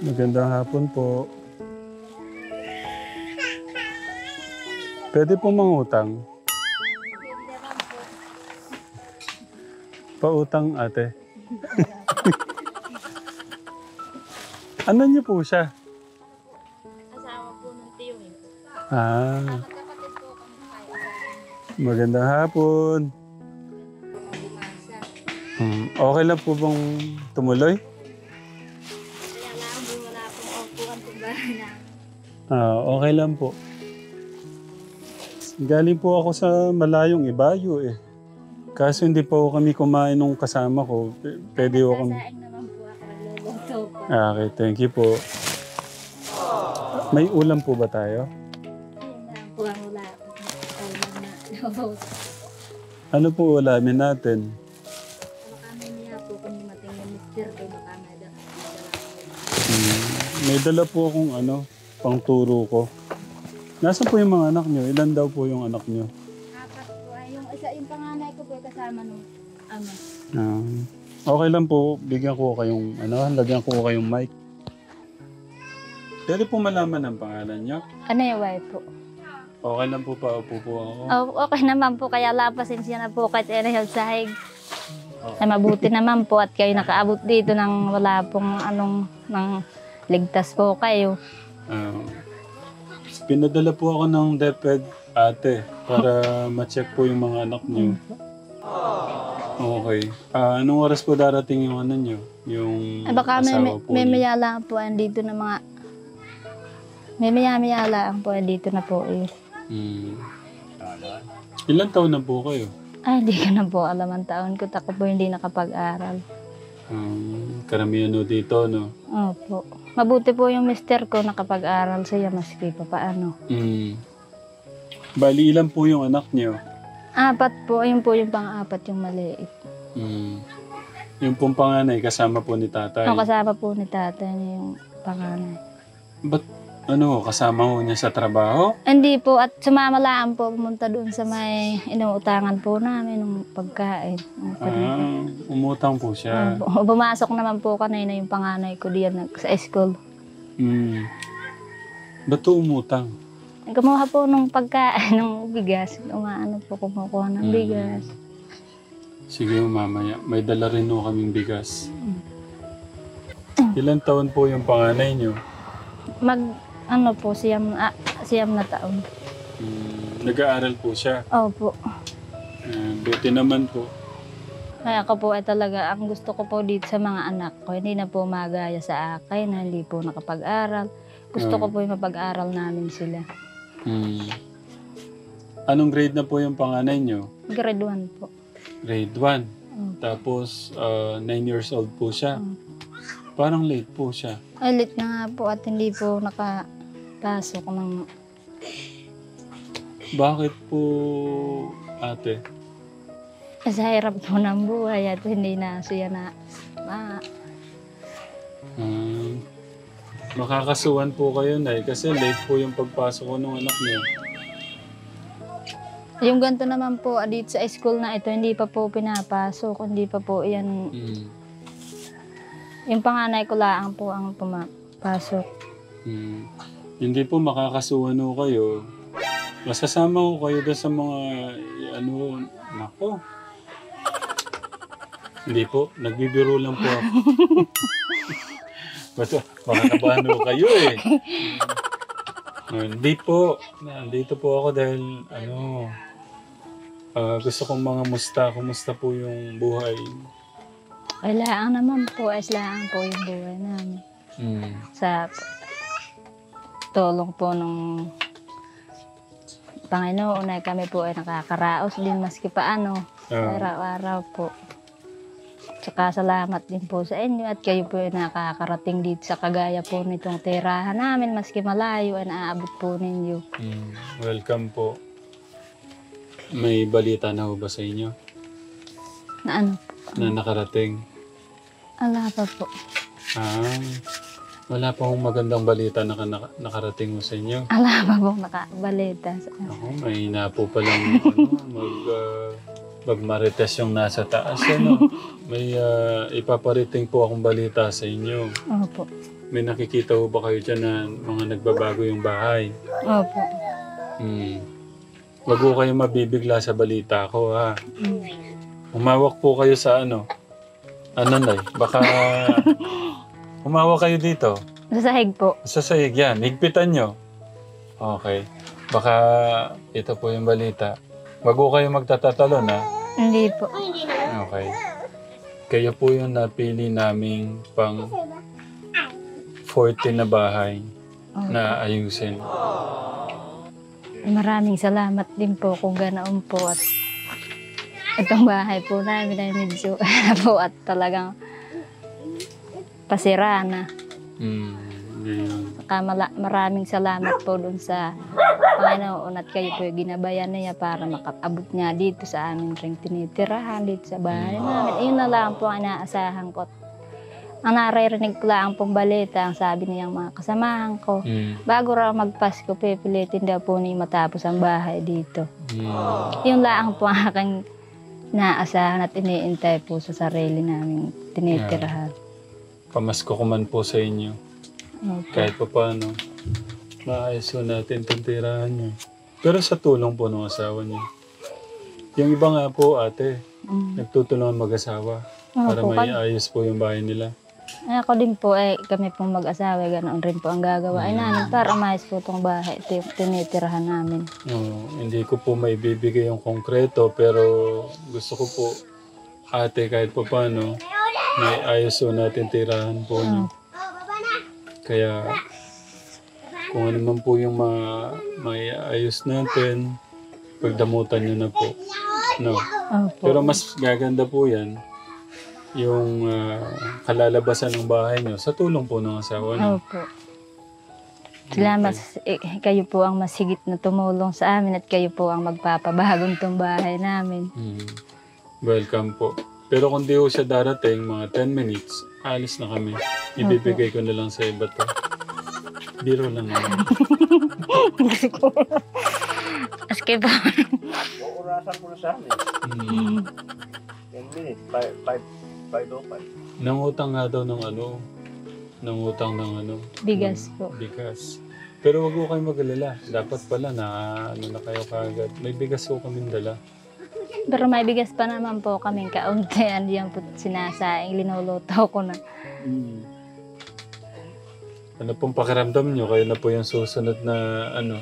Magandang hapon po. Pwede po mangutang? Pautang, ate. Ano niyo po siya? Asawa po ng tiyo eh. Ah, Magkakapatid po kami kayo. magandang hapon. Bumasa. Okay lang po bang tumuloy? Kaya lang po wala pong upuan po ba na. Okay lang po. Galing po ako sa malayong Ibayo eh. Kaso hindi po kami kumain nung kasama ko. Pwede ko kami... Sasaing naman po ako nagluluto po. Okay, thank you po. May ulam po ba tayo? Ayun lang po ang wala po. Ulam na. Ano po ulamin natin? Baka may niya po kung dumating yung mister ko. Baka may dala. May dala po akong pangturo ko. Nasaan po yung mga anak nyo? Ilan daw po yung anak nyo? Apat po. Ay, yung panganay ko po kasama nung ama. Okay lang po, bigyan ko kayong, lagyan ko kayong mic. Pwede po malaman ang pangalan nyo? Ano yung wife po? Okay lang po pa, upo po ako. Okay naman po. Kaya lapasensya na po kahit ano sahig. Ay mabuti naman po at kayo nakaabot dito nang wala pong nang ligtas po kayo. Pinadala po ako ng DepEd, ate, para ma-check po yung mga anak niyo. Okay. Anong oras po darating yung nyo? Yung Baka asawa po may niyo? maya lang po andito na mga... May maya lang po andito na po eh. Ilan taon na po kayo? Ay, hindi ko na po alam ang taon ko. Ako po hindi nakapag-aral. Karamihan no dito, no? Opo. Mabuti po yung mister ko nakapag-aral siya maski pa paano. Bali, ilan po yung anak niyo? Apat po. Yun po yung pang-apat yung maliit. Yung pong panganay, kasama po ni tatay. Ang kasama po ni tatay niya yung panganay. Ba't, kasama ho niya sa trabaho? Hindi po. At sumama lang po pumunta doon sa may inuutangan po namin ng pagkain. Umutang po siya. Bumasok naman po kanina yung panganay ko diyan sa school. Ba't to umutang? Kumuha po ng pagkain, ng bigas. Kumukuha ng bigas. Sige mamaya. May dala rin ho kaming bigas. Ilan taon po yung panganay niyo? Siyam na taon. Nag-aaral po siya. Opo. Buti naman po. Kaya ako po ay talaga, ang gusto ko po dito sa mga anak ko, hindi na po magaya sa akin, na hindi po nakapag-aral. Gusto ko po yung mapag-aral namin sila. Anong grade na po yung panganay niyo? Grade 1 po. Grade 1. Tapos 9 years old po siya. Parang late po siya. Ay, late na nga po at hindi po nakapasok ng... Bakit po, ate? Sa hirap po ng buhay at hindi na siya na... Makakasuhan po kayo, Nay, kasi late po yung pagpasok ko ng anak niyo. Yung ganito naman po, dito sa school na ito, hindi pa po pinapasok, hindi pa po yan... Yung panganay ko lang po ang pumapasok. Hindi po makakasuhan ho kayo. Masasama ko kayo doon sa mga, nako. Hindi po, nagbibiro lang po ako. Makakabahan ho kayo eh. Hindi po, nandito po ako dahil, gusto kong mga kumusta po yung buhay. Kailangan naman po, kailangan po yung buhay namin. Sa tulong po ng Panginoon ay kami po ay nakakaraos din maski paano. Araw-araw po. Tsaka salamat din po sa inyo at kayo po ay nakakarating dito sa kagaya po nitong tirahan namin maski malayo ay naaabot po ninyo. Welcome po. May balita na ho ba sa inyo? Na ano po? Na nakarating? Ala pa po. Wala pa akong magandang balita na nakarating mo sa inyo. Ala pa po nakabalita. Ako, may na po palang magmarites yung nasa taas. May ipaparating po akong balita sa inyo. Opo. May nakikita ho ba kayo dyan na mga nagbabago yung bahay? Opo. Wag ho kayo mabibigla sa balita ko, ha? Mm. Humawak po kayo sa ano? Ano, Nay? Baka humawak kayo dito. Sa sahig po. Sa sahig yan. Higpitan nyo. Okay. Baka ito po yung balita. Wag ho kayo magtatatalon, ha? Hindi po. Okay. Kayo po yung napili naming pang 40 na bahay na ayusin. Maraming salamat din po kung ganoon po at itong bahay po namin ay medyo po at talagang pasira na. Ngayon. Saka maraming salamat po dun sa Panginoon at kayo po ginabayan niya para makapabot niya dito sa amin ring tinitirahan dito sa bahay namin. Iyon na lang po ang inaasahan ko. Ang naririnig ko lang pong balita, ang sabi niyang mga kasamahan ko, bago raw magpasko, pipilitin daw po ni matapos ang bahay dito. Yun lang po ang aking naasahan at iniintay po sa sarili namin tinitirahan. Pamasko ko man po sa inyo. Okay. Kahit pa paano, maayos po natin itong tirahan niyo. Pero sa tulong po ng asawa niyo. Yung iba nga po, ate, nagtutulungan mag-asawa para may ayos po yung bahay nila. Ako din po, kami pong mag-asawa, ganoon rin po ang gagawain namin para maayos po itong bahay, tinitirahan namin. Hindi ko po maibibigay yung konkreto, pero gusto ko po, ate, kahit pa paano, may ayos po natin tirahan po niyo. Kaya, kung ano man po yung may ayos natin, pagdamutan nyo na po. No? Pero mas gaganda po yan, yung kalalabasan ng bahay nyo sa tulong po ng asawa nyo. Opo. Salamat, kayo po ang masigit na tumulong sa amin at kayo po ang magpapabagong itong bahay namin. Welcome po. Pero kung di ho siya darating, mga 10 minutes, alis na kami. Ibibigay ko na lang sa iba to. Biro lang naman. Kasi ko. Aske po. Orasan mo na sa amin. 10 minutes, 5:05. Nangutang nga daw ng ano. Nangutang ng ano. Bigas po. Bigas. Pero wag ko kayo mag-alala. Dapat pala na ano na kayo kagad. May bigas ko kaming dala. Pero may bigas pa naman po kaming kaunti. Andiyan po sinasaing, linuluto ko na. Ano pong pakiramdam nyo? Kayo na po yung susunod na ano.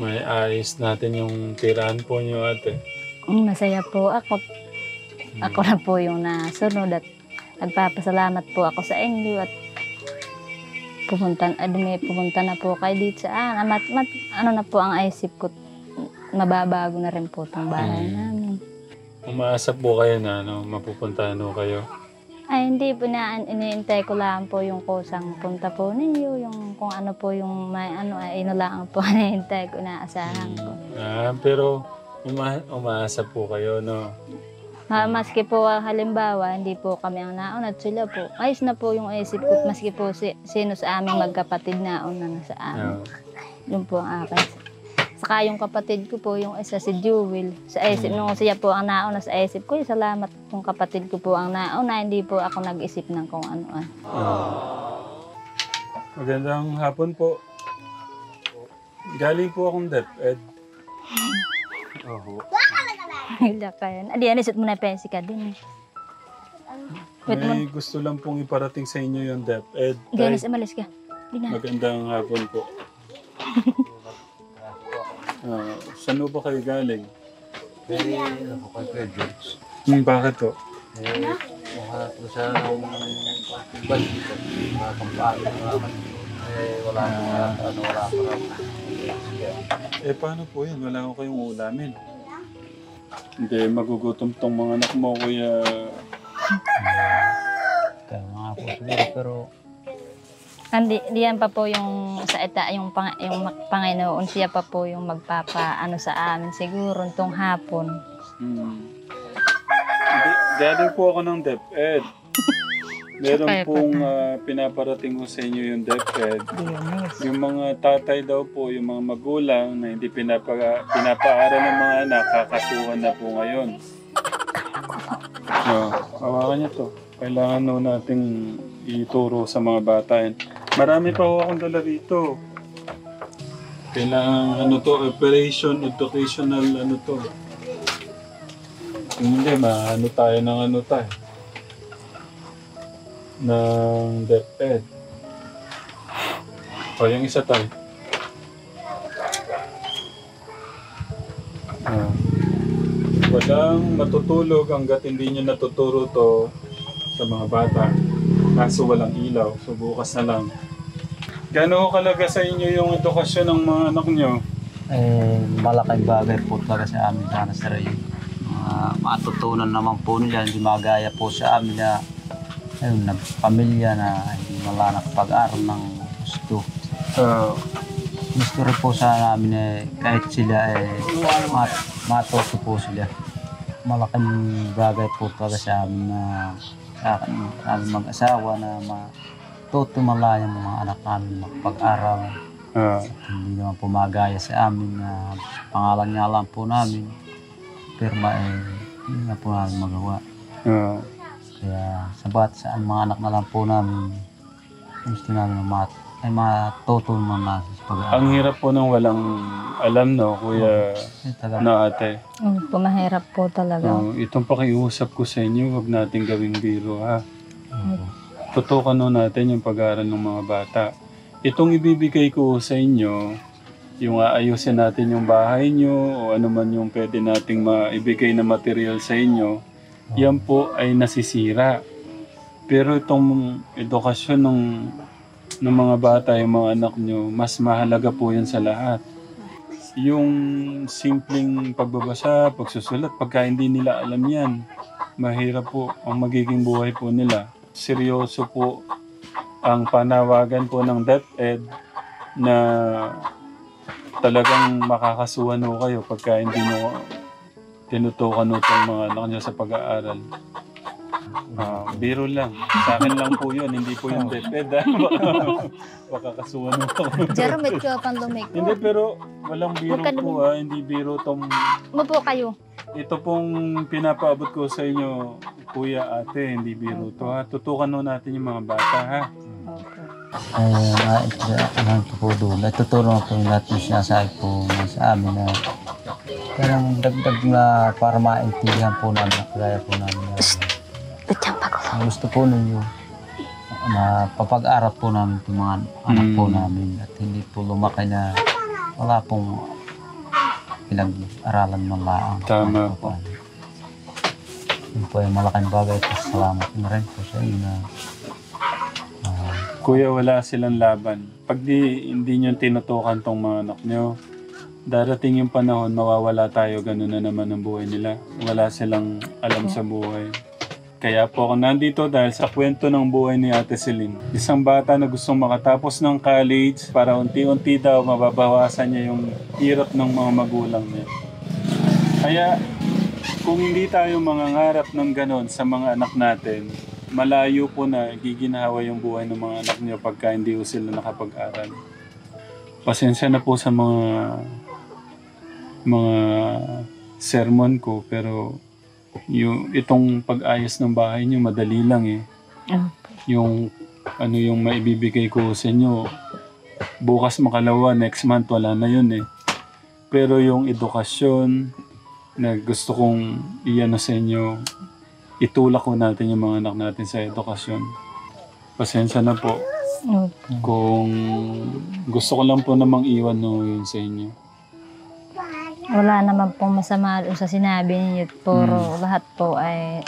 May ayos natin yung tirahan po nyo, ate. Masaya po ako. Ako na po yung nasunod at nagpapasalamat po ako sa inyo at pumunta na po kayo dito sa ano na po ang isip ko. Mababago na rin po itong bahay namin. Umaasa po kayo na mapupuntahan ho kayo? Ay, hindi po na. Iniintay ko lang po yung kusang punta po ninyo. Yung kung ano po yung may ano, ay ino lang po iniintay ko, inaasahan ko. Pero umaasa po kayo, no? Maski po halimbawa, hindi po kami ang naon at sila po. Ayos na po yung isip ko. Maski po sino sa aming magkapatid naon na sa amin. Yun po ang akin. Saka yung kapatid ko po, yung isa si Jewel. Sa isip, nung siya po ang nauna sa isip ko, salamat kung kapatid ko po ang nauna, hindi po ako nag-isip ng kung ano-ano. Magandang hapon po. Galing po akong DepEd. Hila ka yan. Adi, anisot mo na pensi ka din eh. May gusto lang pong iparating sa inyo yung DepEd. Ganis, amalis ka. Magandang hapon po. Saan ba kayo galing? Ako kay Kuya George. Bakit to? Mukha ko sa bal dito. Mga kampano naman. Wala wala ko raw. Paano po yan? Wala ko kayong ulamin. Hindi, magugutom tong mga anak mo, kuya. Kaya mga po siguro, pero Diyan pa po yung sa yung Panginoon, siya pa po yung magpapaano sa amin siguro itong hapon. Galing po ako ng DepEd. Meron pong pinaparating ko sa inyo yung DepEd. Yung mga tatay daw po, yung mga magulang na hindi pinapaaral ng mga anak, kakasuhan na po ngayon. Hawakan niyo to. Kailangan no nating ituro sa mga bata yan. Marami pa ho akong dala rito. Kailangan ano to, operation, educational ano to. Hindi, maano tayo ng ano tayo. Ng DepEd. O, yung isa tayo. Walang matutulog hanggat hindi nyo natuturo to sa mga bata. Kaso walang ilaw, so bukas na lang. Gano'n kalaga sa inyo yung edukasyon ng mga anak nyo? Malaking bagay po talaga sa amin sana sir. Matutunan naman po nila, hindi magaya po sa amin na ayun, nagpamilya na hindi wala nakapag-aral ng gusto. Gusto rin po sa amin kahit sila matuto po sila. Malaking bagay po talaga sa amin na sa amin mag-asawa na matuto malaya ng mga anak namin makapag-aral. Hindi naman po magaya sa amin na pangalan nga lang po namin. Pero hindi na po namin magawa. Kaya sabat sa mga anak na lang po namin, gusto namin matuto naman natin sa pag-aaral. Ang hirap po nang walang alam, no, Kuya na ate. Mahirap po talaga. Itong pakiusap ko sa inyo, huwag natin gawing biro, ha. Tutukan no natin yung pag-aaral ng mga bata. Itong ibibigay ko sa inyo, yung aayusin natin yung bahay nyo o ano man yung pwede nating maibigay na material sa inyo, yan po ay nasisira. Pero itong edukasyon ng mga bata, yung mga anak nyo, mas mahalaga po yan sa lahat. Yung simpleng pagbabasa, pagsusulat, pagka hindi nila alam yan, mahirap po ang magiging buhay po nila. Seryoso po ang panawagan po ng DepEd na talagang makakasuhan ho kayo pagka hindi mo tinutukan ho itong mga anak nyo sa pag-aaral. Biro lang. Sa akin lang po yun, hindi po yung DepEd. Makakasuhan ho ako. Jerome, ito pang lumiko. Hindi, pero walang biro po hindi biro tong... Mapo kayo. Ito pong pinapaabot ko sa inyo, Kuya, Ate, hindi biro to, ha. Tutukan ho natin yung mga bata, ha. Ito po doon. Itutulong po lahat yung sinasabi po sa amin na parang dagdag na para maintindihan po namin na kagaya po namin na gusto po ninyo na papag-aral po namin itong mga anak po namin at hindi po lumaki na wala pong pinag-aralan man lang. Tama po. Yun po ay malaking bagay po. Salamat na rin po sa inyo na Kuya, wala silang laban. Pag hindi nyo tinutukan tong mga anak nyo, darating yung panahon, mawawala tayo, ganun na naman ang buhay nila. Wala silang alam sa buhay. Kaya po ako nandito dahil sa kwento ng buhay ni Ate Celine. Isang bata na gustong makatapos ng college para unti-unti daw mababawasan niya yung hirap ng mga magulang niya. Kaya kung hindi tayo mangangarap ng ganun sa mga anak natin, malayo po na giginhawa yung buhay ng mga anak niyo pagka hindi po sila nakapag-aral. Pasensya na po sa mga sermon ko, pero itong pag-ayos ng bahay niyo madali lang eh. Yung maibibigay ko sa inyo, bukas makalawa, next month wala na yun eh. Pero yung edukasyon na gusto kong iano sa inyo, itulak ko natin yung mga anak natin sa edukasyon. Pasensya na po. Kung gusto ko lang po namang iwan yun sa inyo. Wala naman pong masama sa sinabi niyo. Puro lahat po ay,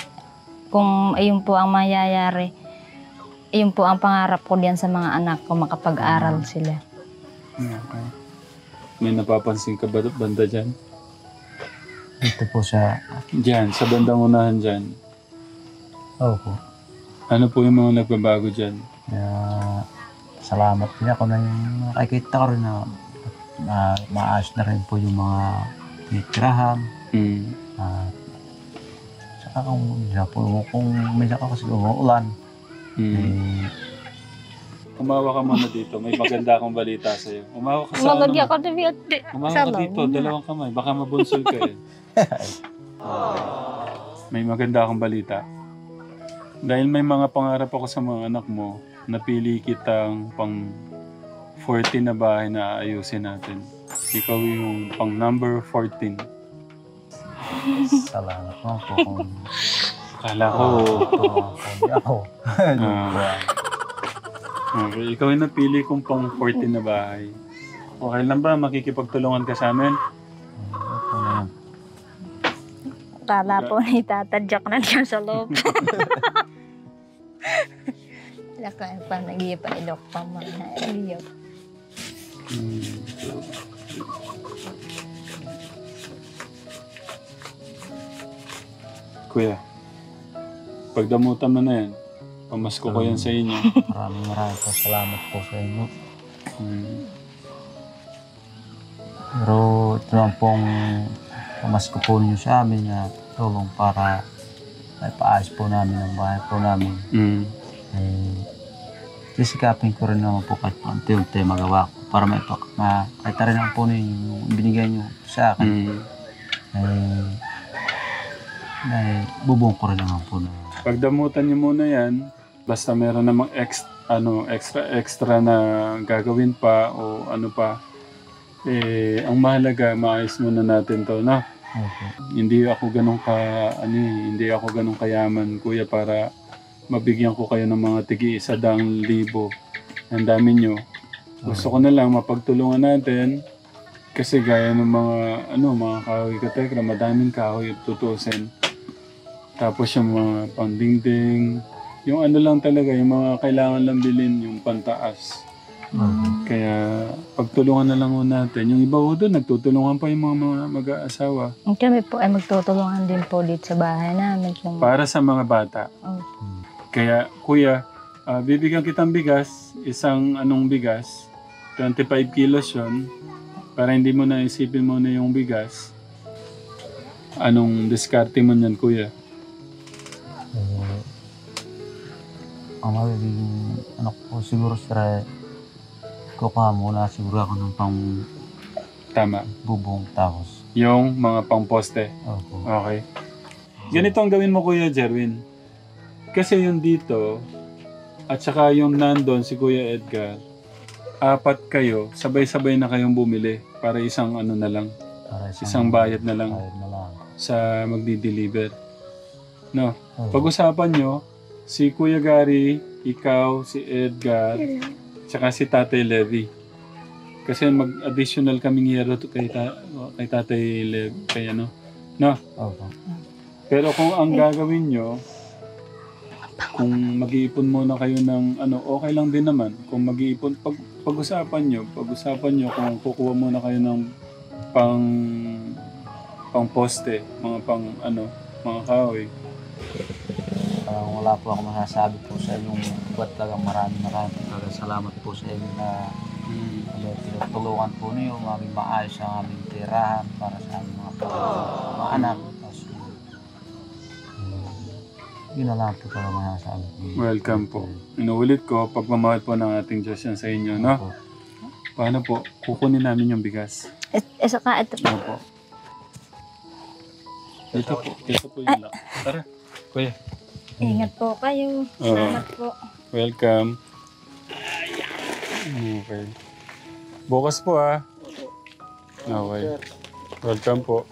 kung ayun po ang mayayari, ayun po ang pangarap ko diyan sa mga anak ko, makapag-aral sila. Okay. May napapansin ka ba banda dyan? ito po sa... Dyan, sa bandang unahan dyan. Opo. Ano po yung mga nagbabago dyan? Salamat din ako na yung nakikita ko rin na maayos na rin po yung mga titirahan. Saka kung minsan ako kasi umuulan. Umawa ka muna dito. May maganda akong balita sa'yo. Umawa ka sa Umawa ka dito. Dalawang kamay. Baka mabunsol ka eh. May maganda akong balita. Dahil may mga pangarap ako sa mga anak mo, napili kitang pang 14 na bahay na aayusin natin. Ikaw yung pang number 14. Salamat naman po kung Kala ko, hindi ako. okay, ikaw yung napili kong pang 14 na bahay. Okay lang ba? Makikipagtulungan ka sa amin? Ito naman. Kala po ni tatadyak na diyan sa loob. Laka pa nag-iipalok pa mga iyo. Kuya, pagdamutan mo na yan, pamasko ko yan sa inyo. Maraming po salamat po sa inyo. Mm. Pero ito lang pong pamasko po ninyo sa amin na tulong para may paayos po namin ang bahay po namin. Mm. Sisikapin ko rin naman po kahit unti-unti magawa ko para kahit rin naman po ninyo yung binigay nyo sa akin. Bubong ko rin naman po na. Pagdamutan niyo muna yan, basta meron namang extra na gagawin pa o ano pa, ang mahalaga, maayos muna natin to, no? Okay. Hindi ako hindi ako ganong kayaman, kuya, para mabigyan ko kayo ng mga tig-100,000. Ang dami nyo. Gusto ko na lang mapagtulungan natin kasi gaya ng mga kahoy katekra, madaming kahoy tutusin. Tapos yung mga pangdingding, yung ano lang talaga, yung mga kailangan lang bilhin, yung pantaas. Kaya pagtulungan na lang ho natin. Yung iba ho doon, nagtutulungan pa yung mga mag-aasawa. Kami po ay magtutulungan din po dito sa bahay namin. Para sa mga bata. Oh. Kaya, kuya, bibigyan kitang bigas, isang bigas, 25 kilos yun, para hindi mo na isipin mo na yung bigas. Anong diskarte mo niyan, kuya? Ang magiging ko siguro sir, kukuha muna siguro ako ng pang Tama. bubong tapos. Yung mga pangposte. Opo. Okay. Ganito ang gawin mo, Kuya Jerwin. Kasi yung dito, at saka yung nandun si Kuya Edgar, 4 kayo, sabay-sabay na kayong bumili para isang na lang, Para isang bayad na lang bayad na lang. sa magdi-deliver. No? Opo. Pag-usapan nyo, si Kuya Gary, ikaw, si Edgar, tsaka si Tatay Levi. Kasi mag-additional kaming hero kay Tatay Levi, no? Opo. Pero kung ang gagawin nyo, kung mag-iipon muna kayo ng okay lang din naman. Kung mag-iipon, pag-usapan nyo kung kukuha muna kayo ng pang poste, mga mga kahoy. Wala po ako masasabi po sa inyong iba't talagang maraming talaga salamat po sa inyo na tinutulungan po niyo maging maayos ang aming tirahan para sa aming mga anak. Yun na lang po talaga masasabi po. Welcome po. Inuulit ko, pagmamahal po ng ating Diyos yan sa inyo, no? Opo. Paano po? Kukunin namin yung bigas. Saka ito po. Opo. Ito po yung lock. Tara, kuya. Ingat po kayo. Oo. Salamat po. Welcome. Okay. Bukas po, Okay. Welcome po.